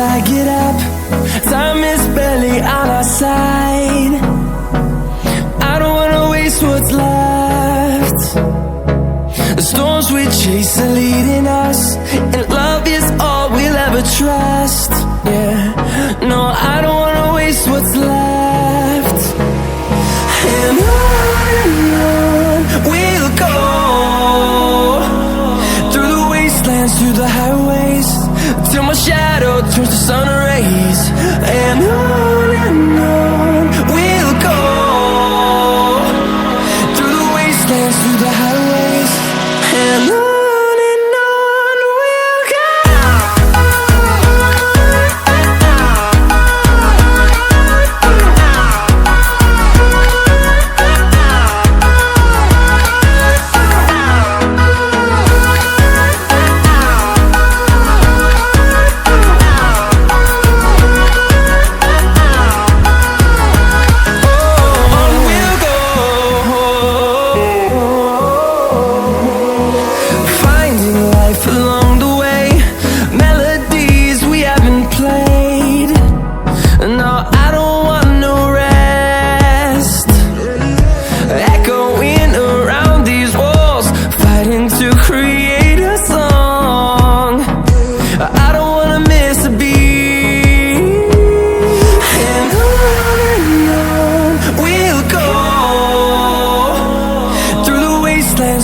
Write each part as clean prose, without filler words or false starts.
I get up. Time is barely on our side. I don't wanna waste what's left. The storms we chase are leading us, and love is all we'll ever trust. Yeah, no, I don't wanna waste what's left. And on we'll go, through the wastelands, through the highways, till my shadow turns to sun rays. And on we'll go, through the wastelands, through the highways, and on we'll go.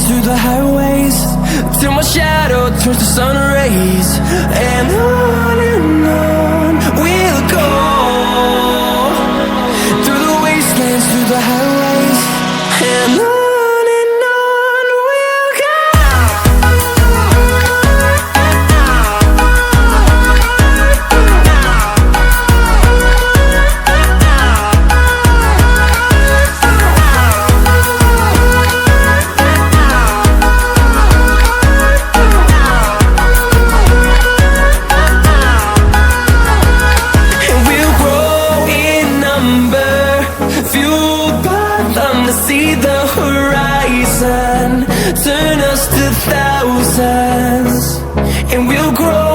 Through the highways, till my shadow turns to sun rays. And on we'll go, through the wastelands, through the highways, and on we'll go. See the horizon turn us to thousands, and we'll grow